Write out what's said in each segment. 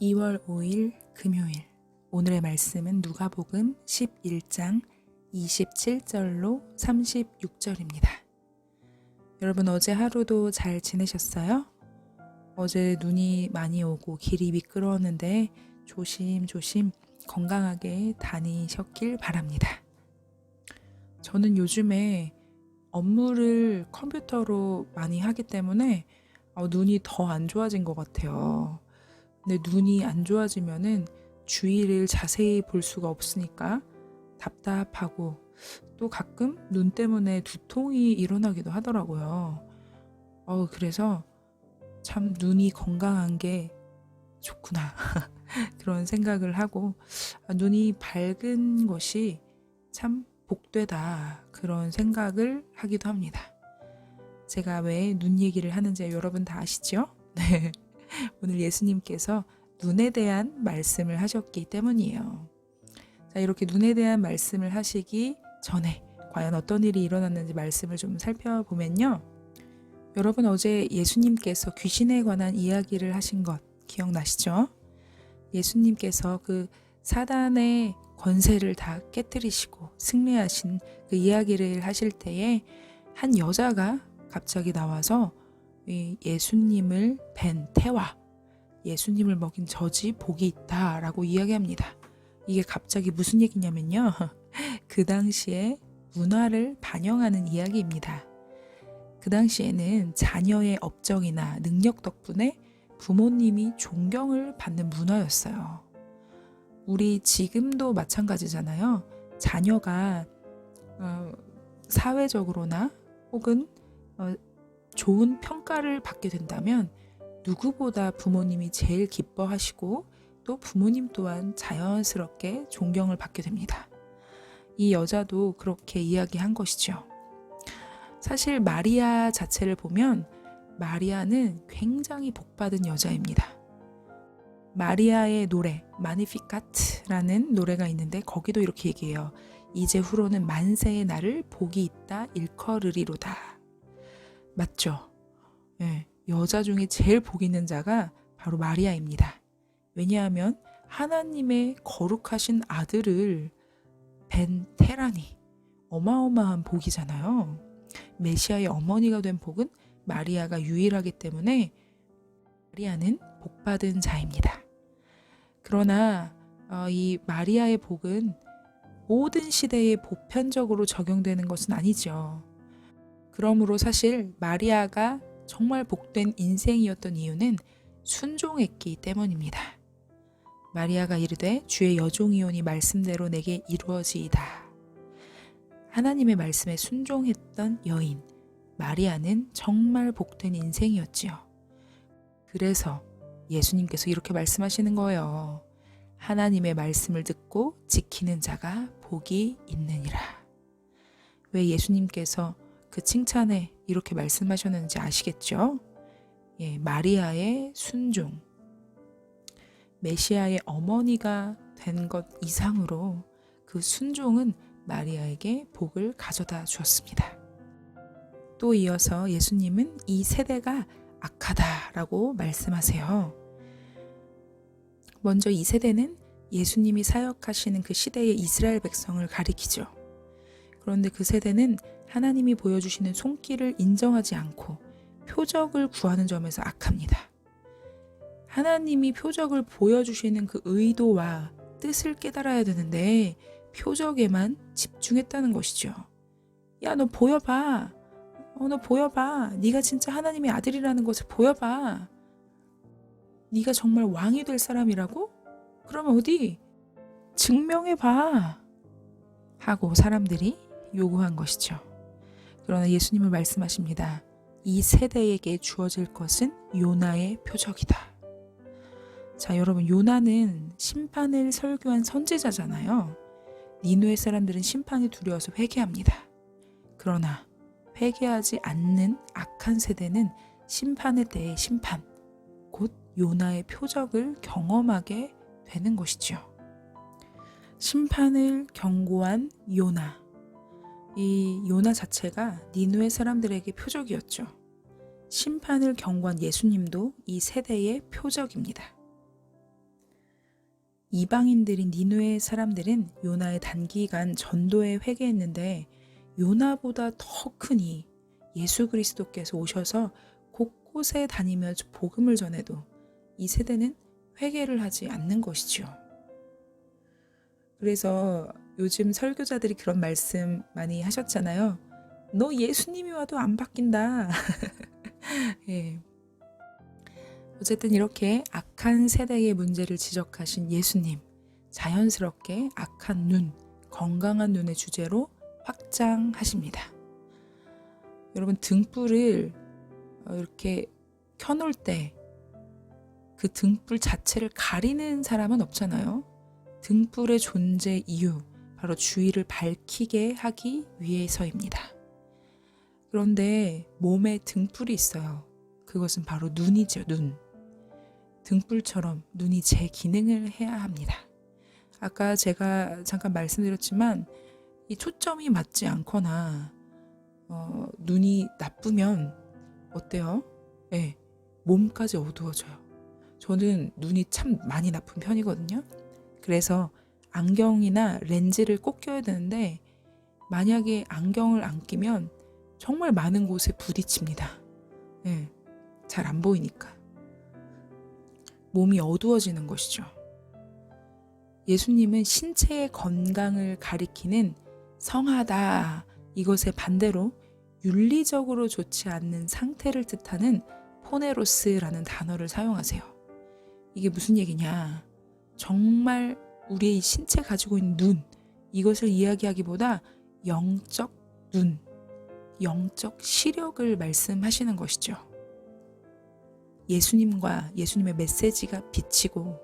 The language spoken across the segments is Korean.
2월 5일 금요일. 오늘의 말씀은 누가복음 11장 27절로 36절입니다. 여러분 어제 하루도 잘 지내셨어요? 어제 눈이 많이 오고 길이 미끄러웠는데 조심조심 건강하게 다니셨길 바랍니다. 저는 요즘에 업무를 컴퓨터로 많이 하기 때문에 눈이 더 안 좋아진 것 같아요. 근데 눈이 안 좋아지면은 주위를 자세히 볼 수가 없으니까 답답하고 또 가끔 눈 때문에 두통이 일어나기도 하더라고요. 그래서 참 눈이 건강한 게 좋구나 그런 생각을 하고 눈이 밝은 것이 참 복되다 그런 생각을 하기도 합니다. 제가 왜 눈 얘기를 하는지 여러분 다 아시죠? 네. 오늘 예수님께서 눈에 대한 말씀을 하셨기 때문이에요. 자, 이렇게 눈에 대한 말씀을 하시기 전에 과연 어떤 일이 일어났는지 말씀을 좀 살펴보면요. 여러분 어제 예수님께서 귀신에 관한 이야기를 하신 것 기억나시죠? 예수님께서 그 사단의 권세를 다 깨뜨리시고 승리하신 그 이야기를 하실 때에 한 여자가 갑자기 나와서 예수님을 뵌 태와 예수님을 먹인 젖이 복이 있다라고 이야기합니다. 이게 갑자기 무슨 얘기냐면요. 그 당시에 문화를 반영하는 이야기입니다. 그 당시에는 자녀의 업적이나 능력 덕분에 부모님이 존경을 받는 문화였어요. 우리 지금도 마찬가지잖아요. 자녀가 사회적으로나 혹은 좋은 평가를 받게 된다면 누구보다 부모님이 제일 기뻐하시고 또 부모님 또한 자연스럽게 존경을 받게 됩니다. 이 여자도 그렇게 이야기한 것이죠. 사실 마리아 자체를 보면 마리아는 굉장히 복받은 여자입니다. 마리아의 노래 마니피카트라는 노래가 있는데 거기도 이렇게 얘기해요. 이제 후로는 만세의 날을 복이 있다 일컬으리로다. 맞죠? 네, 여자 중에 제일 복 있는 자가 바로 마리아입니다. 왜냐하면 하나님의 거룩하신 아들을 뵌 테라니 어마어마한 복이잖아요. 메시아의 어머니가 된 복은 마리아가 유일하기 때문에 마리아는 복받은 자입니다. 그러나 이 마리아의 복은 모든 시대에 보편적으로 적용되는 것은 아니죠. 그러므로 사실 마리아가 정말 복된 인생이었던 이유는 순종했기 때문입니다. 마리아가 이르되 주의 여종이오니 말씀대로 내게 이루어지이다. 하나님의 말씀에 순종했던 여인 마리아는 정말 복된 인생이었지요. 그래서 예수님께서 이렇게 말씀하시는 거예요. 하나님의 말씀을 듣고 지키는 자가 복이 있느니라. 왜 예수님께서 그 칭찬에 이렇게 말씀하셨는지 아시겠죠? 마리아의 순종, 메시아의 어머니가 된 것 이상으로 그 순종은 마리아에게 복을 가져다 주었습니다. 또 이어서 예수님은 이 세대가 악하다라고 말씀하세요. 먼저 이 세대는 예수님이 사역하시는 그 시대의 이스라엘 백성을 가리키죠. 그런데 그 세대는 하나님이 보여주시는 손길을 인정하지 않고 표적을 구하는 점에서 악합니다. 하나님이 표적을 보여주시는 그 의도와 뜻을 깨달아야 되는데 표적에만 집중했다는 것이죠. 야, 너 보여봐. 너 보여봐. 네가 진짜 하나님의 아들이라는 것을 보여봐. 네가 정말 왕이 될 사람이라고? 그러면 어디 증명해봐. 하고 사람들이 요구한 것이죠. 그러나 예수님은 말씀하십니다. 이 세대에게 주어질 것은 요나의 표적이다. 자, 여러분 요나는 심판을 설교한 선지자잖아요. 니느웨 사람들은 심판이 두려워서 회개합니다. 그러나 회개하지 않는 악한 세대는 심판의 때의 심판, 곧 요나의 표적을 경험하게 되는 것이죠. 심판을 경고한 요나. 이 요나 자체가 니느웨 사람들에게 표적이었죠. 심판을 경고한 예수님도 이 세대의 표적입니다. 이방인들인 니느웨 사람들은 요나의 단기간 전도에 회개했는데 요나보다 더 크니 예수 그리스도께서 오셔서 곳곳에 다니며 복음을 전해도 이 세대는 회개를 하지 않는 것이죠. 그래서 요즘 설교자들이 그런 말씀 많이 하셨잖아요. 너 예수님이 와도 안 바뀐다. 예. 어쨌든 이렇게 악한 세대의 문제를 지적하신 예수님, 자연스럽게 악한 눈, 건강한 눈의 주제로 확장하십니다. 여러분, 등불을 이렇게 켜놓을 때 그 등불 자체를 가리는 사람은 없잖아요. 등불의 존재 이유, 바로 주위를 밝히게 하기 위해서입니다. 그런데 몸에 등불이 있어요. 그것은 바로 눈이죠, 눈. 등불처럼 눈이 제 기능을 해야 합니다. 아까 제가 잠깐 말씀드렸지만 이 초점이 맞지 않거나 눈이 나쁘면 어때요? 네, 몸까지 어두워져요. 저는 눈이 참 많이 나쁜 편이거든요. 그래서 안경이나 렌즈를 꼭 껴야 되는데 만약에 안경을 안 끼면 정말 많은 곳에 부딪힙니다. 네, 잘 안 보이니까. 몸이 어두워지는 것이죠. 예수님은 신체의 건강을 가리키는 성하다, 이것의 반대로 윤리적으로 좋지 않는 상태를 뜻하는 포네로스라는 단어를 사용하세요. 이게 무슨 얘기냐? 정말 우리의 신체 가지고 있는 눈, 이것을 이야기하기보다 영적 눈, 영적 시력을 말씀하시는 것이죠. 예수님과 예수님의 메시지가 비치고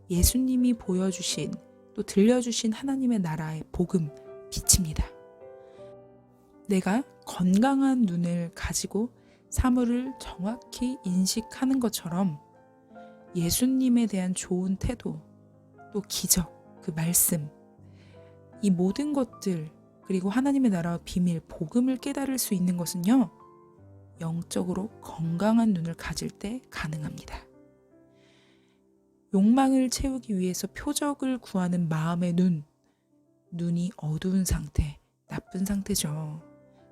예수님이 보여주신 또 들려주신 하나님의 나라의 복음 비칩니다. 내가 건강한 눈을 가지고 사물을 정확히 인식하는 것처럼 예수님에 대한 좋은 태도, 또 기적, 그 말씀, 이 모든 것들, 그리고 하나님의 나라와 비밀, 복음을 깨달을 수 있는 것은요, 영적으로 건강한 눈을 가질 때 가능합니다. 욕망을 채우기 위해서 표적을 구하는 마음의 눈이 어두운 상태, 나쁜 상태죠.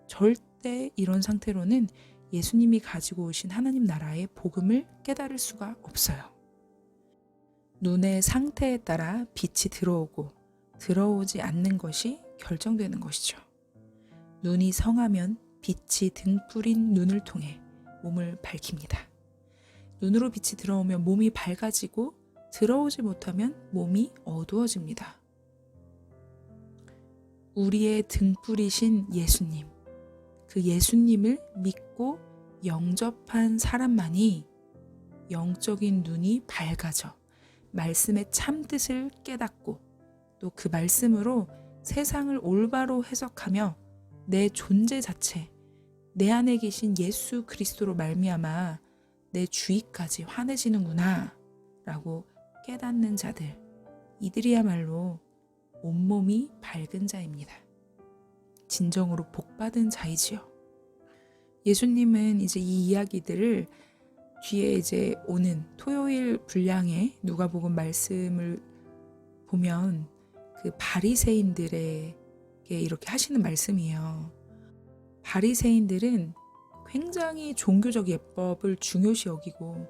절대 이런 상태로는 예수님이 가지고 오신 하나님 나라의 복음을 깨달을 수가 없어요. 눈의 상태에 따라 빛이 들어오고 들어오지 않는 것이 결정되는 것이죠. 눈이 성하면 빛이 등불인 눈을 통해 몸을 밝힙니다. 눈으로 빛이 들어오면 몸이 밝아지고 들어오지 못하면 몸이 어두워집니다. 우리의 등불이신 예수님, 그 예수님을 믿고 영접한 사람만이 영적인 눈이 밝아져 말씀의 참뜻을 깨닫고 또 그 말씀으로 세상을 올바로 해석하며 내 존재 자체, 내 안에 계신 예수 그리스도로 말미암아 내 주위까지 환해지는구나 라고 깨닫는 자들, 이들이야말로 온몸이 밝은 자입니다. 진정으로 복받은 자이지요. 예수님은 이제 이 이야기들을 뒤에 이제 오는 토요일 분량의 누가복음 말씀을 보면 그 바리새인들에게 이렇게 하시는 말씀이에요. 바리새인들은 굉장히 종교적 예법을 중요시 여기고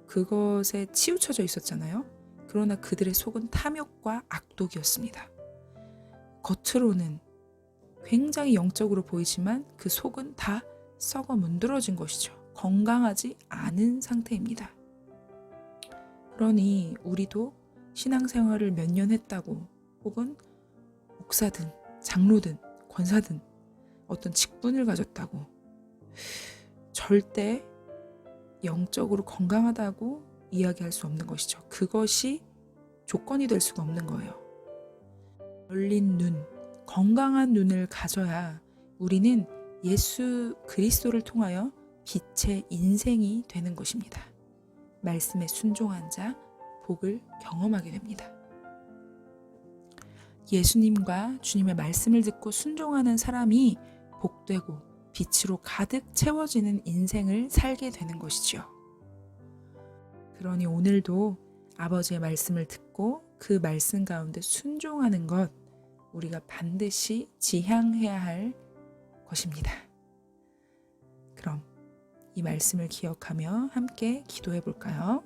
그것에 치우쳐져 있었잖아요. 그러나 그들의 속은 탐욕과 악독이었습니다. 겉으로는 굉장히 영적으로 보이지만 그 속은 다 썩어 문드러진 것이죠. 건강하지 않은 상태입니다. 그러니 우리도 신앙생활을 몇 년 했다고 혹은 목사든 장로든 권사든 어떤 직분을 가졌다고 절대 영적으로 건강하다고 이야기할 수 없는 것이죠. 그것이 조건이 될 수가 없는 거예요. 열린 눈, 건강한 눈을 가져야 우리는 예수 그리스도를 통하여 빛의 인생이 되는 것입니다. 말씀에 순종한 자, 복을 경험하게 됩니다. 예수님과 주님의 말씀을 듣고 순종하는 사람이 복되고 빛으로 가득 채워지는 인생을 살게 되는 것이죠. 그러니 오늘도 아버지의 말씀을 듣고 그 말씀 가운데 순종하는 것, 우리가 반드시 지향해야 할 것입니다. 그럼 이 말씀을 기억하며 함께 기도해 볼까요?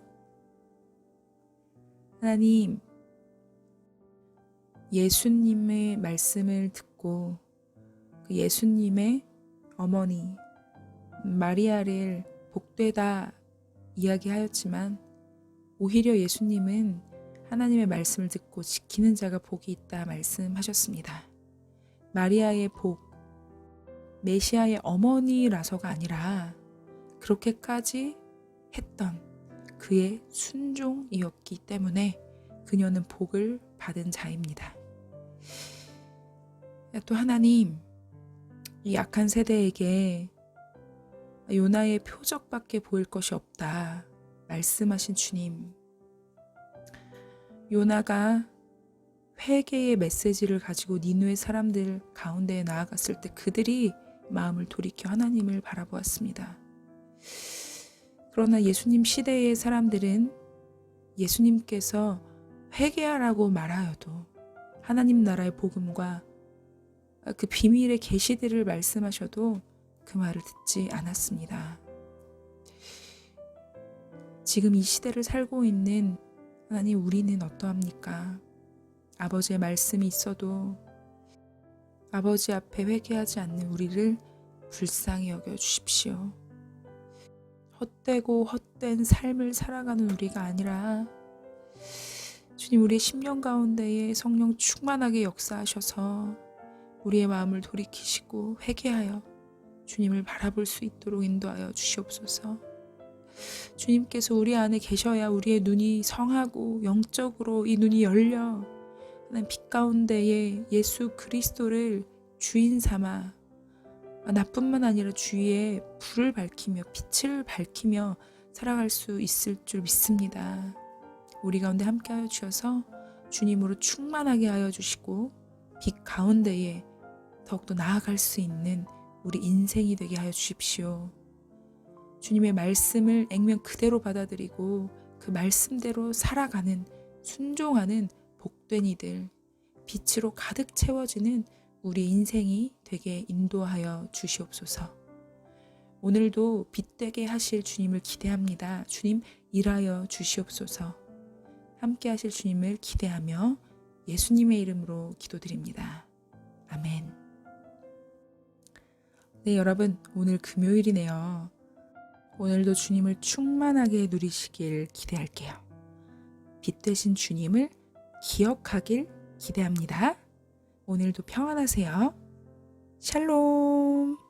하나님, 예수님의 말씀을 듣고 그 예수님의 어머니 마리아를 복되다 이야기하였지만 오히려 예수님은 하나님의 말씀을 듣고 지키는 자가 복이 있다 말씀하셨습니다. 마리아의 복, 메시아의 어머니라서가 아니라 그렇게까지 했던 그의 순종이었기 때문에 그녀는 복을 받은 자입니다. 또 하나님, 이 약한 세대에게 요나의 표적밖에 보일 것이 없다 말씀하신 주님, 요나가 회개의 메시지를 가지고 니느웨 사람들 가운데에 나아갔을 때 그들이 마음을 돌이켜 하나님을 바라보았습니다. 그러나 예수님 시대의 사람들은 예수님께서 회개하라고 말하여도 하나님 나라의 복음과 그 비밀의 계시들을 말씀하셔도 그 말을 듣지 않았습니다. 지금 이 시대를 살고 있는 하나님, 우리는 어떠합니까? 아버지의 말씀이 있어도 아버지 앞에 회개하지 않는 우리를 불쌍히 여겨 주십시오. 헛되고 헛된 삶을 살아가는 우리가 아니라 주님, 우리의 심령 가운데에 성령 충만하게 역사하셔서 우리의 마음을 돌이키시고 회개하여 주님을 바라볼 수 있도록 인도하여 주시옵소서. 주님께서 우리 안에 계셔야 우리의 눈이 성하고 영적으로 이 눈이 열려 하나님 빛 가운데에 예수 그리스도를 주인 삼아 나뿐만 아니라 주위에 불을 밝히며 빛을 밝히며 살아갈 수 있을 줄 믿습니다. 우리 가운데 함께하여 주셔서 주님으로 충만하게 하여 주시고 빛 가운데에 더욱더 나아갈 수 있는 우리 인생이 되게 하여 주십시오. 주님의 말씀을 액면 그대로 받아들이고 그 말씀대로 살아가는, 순종하는 복된 이들, 빛으로 가득 채워지는 우리 인생이 되게 인도하여 주시옵소서. 오늘도 빛되게 하실 주님을 기대합니다. 주님, 일하여 주시옵소서. 함께 하실 주님을 기대하며 예수님의 이름으로 기도드립니다. 아멘. 네, 여러분, 오늘 금요일이네요. 오늘도 주님을 충만하게 누리시길 기대할게요. 빛 되신 주님을 기억하길 기대합니다. 오늘도 평안하세요. 샬롬.